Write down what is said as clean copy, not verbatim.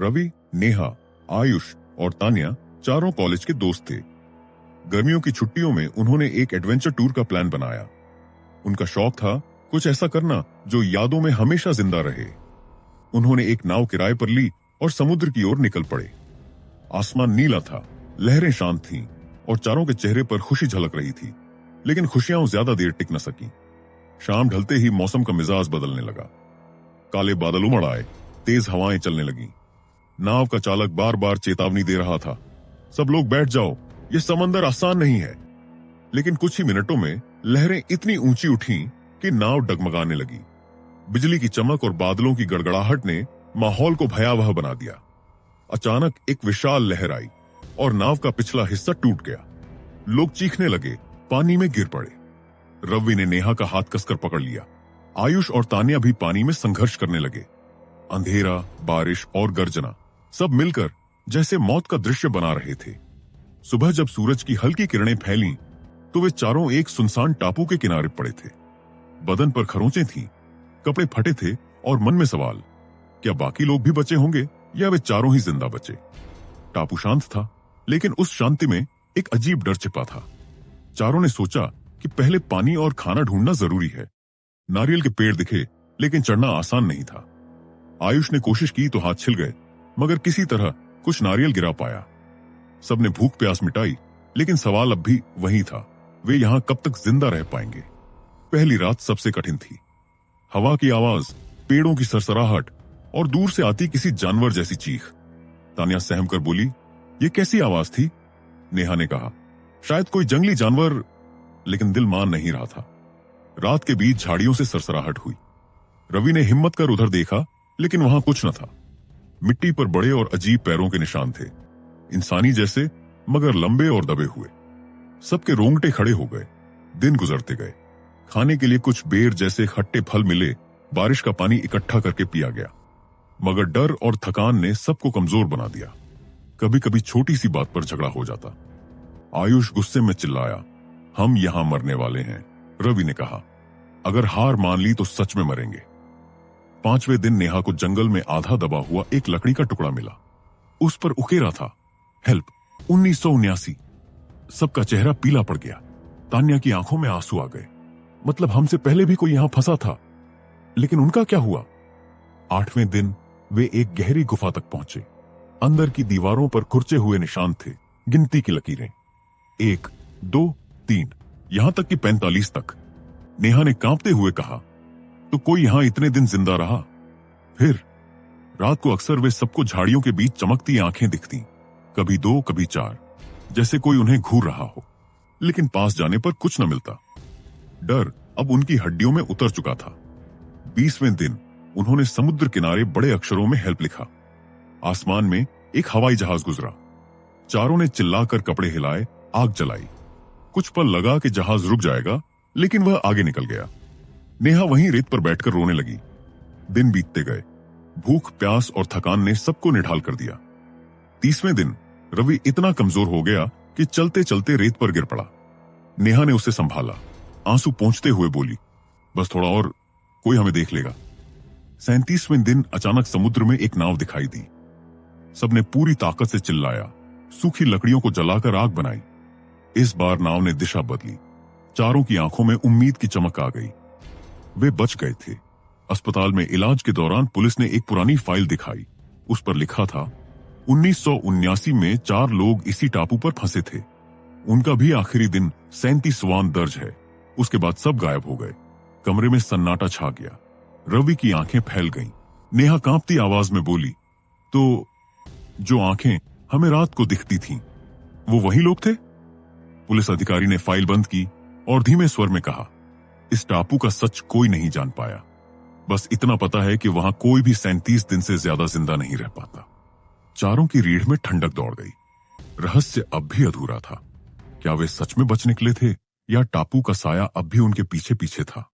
रवि, नेहा, आयुष और तान्या चारों कॉलेज के दोस्त थे। गर्मियों की छुट्टियों में उन्होंने एक एडवेंचर टूर का प्लान बनाया। उनका शौक था कुछ ऐसा करना जो यादों में हमेशा जिंदा रहे। उन्होंने एक नाव किराए पर ली और समुद्र की ओर निकल पड़े। आसमान नीला था, लहरें शांत थीं और चारों के चेहरे पर खुशी झलक रही थी, लेकिन खुशियां ज्यादा देर टिक न सकी। शाम ढलते ही मौसम का मिजाज बदलने लगा। काले बादल उमड़ आए, तेज हवाएं चलने लगीं। नाव का चालक बार बार चेतावनी दे रहा था, सब लोग बैठ जाओ, ये समंदर आसान नहीं है। लेकिन कुछ ही मिनटों में लहरें इतनी ऊंची उठीं कि नाव डगमगाने लगी। बिजली की चमक और बादलों की गड़गड़ाहट ने माहौल को भयावह बना दिया। अचानक एक विशाल लहर आई और नाव का पिछला हिस्सा टूट गया। लोग चीखने लगे, पानी में गिर पड़े। रवि ने नेहा का हाथ कसकर पकड़ लिया। आयुष और तान्या भी पानी में संघर्ष करने लगे। अंधेरा, बारिश और गर्जना सब मिलकर जैसे मौत का दृश्य बना रहे थे। सुबह जब सूरज की हल्की किरणें फैलीं, तो वे चारों एक सुनसान टापू के किनारे पड़े थे। बदन पर खरोंचें थीं, कपड़े फटे थे और मन में सवाल, क्या बाकी लोग भी बचे होंगे या वे चारों ही जिंदा बचे? टापू शांत था, लेकिन उस शांति में एक अजीब डर छिपा था। चारों ने सोचा कि पहले पानी और खाना ढूंढना जरूरी है। नारियल के पेड़ दिखे, लेकिन चढ़ना आसान नहीं था। आयुष ने कोशिश की तो हाथ छिल गए, मगर किसी तरह कुछ नारियल गिरा पाया। सबने भूख प्यास मिटाई, लेकिन सवाल अब भी वही था, वे यहां कब तक जिंदा रह पाएंगे? पहली रात सबसे कठिन थी। हवा की आवाज, पेड़ों की सरसराहट और दूर से आती किसी जानवर जैसी चीख। तान्या सहम कर बोली, ये कैसी आवाज थी? नेहा ने कहा, शायद कोई जंगली जानवर, लेकिन दिल मान नहीं रहा था। रात के बीच झाड़ियों से सरसराहट हुई। रवि ने हिम्मत कर उधर देखा, लेकिन वहां कुछ न था। मिट्टी पर बड़े और अजीब पैरों के निशान थे, इंसानी जैसे मगर लंबे और दबे हुए। सबके रोंगटे खड़े हो गए। दिन गुजरते गए। खाने के लिए कुछ बेर जैसे खट्टे फल मिले, बारिश का पानी इकट्ठा करके पिया गया, मगर डर और थकान ने सबको कमजोर बना दिया। कभी कभी छोटी सी बात पर झगड़ा हो जाता। आयुष गुस्से में चिल्लाया, हम यहां मरने वाले हैं। रवि ने कहा, अगर हार मान ली तो सच में मरेंगे। 5वें दिन नेहा को जंगल में आधा दबा हुआ एक लकड़ी का टुकड़ा मिला। उस पर उकेरा था, हेल्प 1979। सबका चेहरा पीला पड़ गया। तान्या की आंखों में आंसू आ गए। मतलब हमसे पहले भी कोई यहां फंसा था, लेकिन उनका क्या हुआ? 8वें दिन वे एक गहरी गुफा तक पहुंचे। अंदर की दीवारों पर खुरचे हुए निशान थे, गिनती की लकीरें, 1, 2, 3, यहां तक कि 45 तक। नेहा ने कांपते हुए कहा, तो कोई यहां इतने दिन जिंदा रहा? फिर रात को अक्सर वे सबको झाड़ियों के बीच चमकती आंखें दिखती, कभी 2, कभी 4, जैसे कोई उन्हें घूर रहा हो, लेकिन पास जाने पर कुछ न मिलता। डर अब उनकी हड्डियों में उतर चुका था। 20वें दिन उन्होंने समुद्र किनारे बड़े अक्षरों में हेल्प लिखा। आसमान में एक हवाई जहाज गुजरा। चारों ने चिल्लाकर कपड़े हिलाए, आग जलाई। कुछ पल लगा कि जहाज रुक जाएगा, लेकिन वह आगे निकल गया। नेहा वहीं रेत पर बैठकर रोने लगी। दिन बीतते गए। भूख, प्यास और थकान ने सबको निढाल कर दिया। 30वें दिन रवि इतना कमजोर हो गया कि चलते चलते रेत पर गिर पड़ा। नेहा ने उसे संभाला, आंसू पोंछते हुए बोली, बस थोड़ा और, कोई हमें देख लेगा। 37वें दिन अचानक समुद्र में एक नाव दिखाई दी। सबने पूरी ताकत से चिल्लाया, सूखी लकड़ियों को जलाकर आग बनाई। इस बार नाव ने दिशा बदली। चारों की आंखों में उम्मीद की चमक आ गई। वे बच गए थे। अस्पताल में इलाज के दौरान पुलिस ने एक पुरानी फाइल दिखाई। उस पर लिखा था, 1979 में 4 लोग इसी टापू पर फंसे थे। उनका भी आखिरी दिन 37वां दर्ज है। उसके बाद सब गायब हो गए। कमरे में सन्नाटा छा गया। रवि की आंखें फैल गईं। नेहा कांपती आवाज में बोली, तो जो आंखें हमें रात को दिखती थीं, वो वही लोग थे? पुलिस अधिकारी ने फाइल बंद की और धीमे स्वर में कहा, इस टापू का सच कोई नहीं जान पाया। बस इतना पता है कि वहां कोई भी 37 दिन से ज्यादा जिंदा नहीं रह पाता। चारों की रीढ़ में ठंडक दौड़ गई। रहस्य अब भी अधूरा था। क्या वे सच में बच निकले थे या टापू का साया अब भी उनके पीछे पीछे था?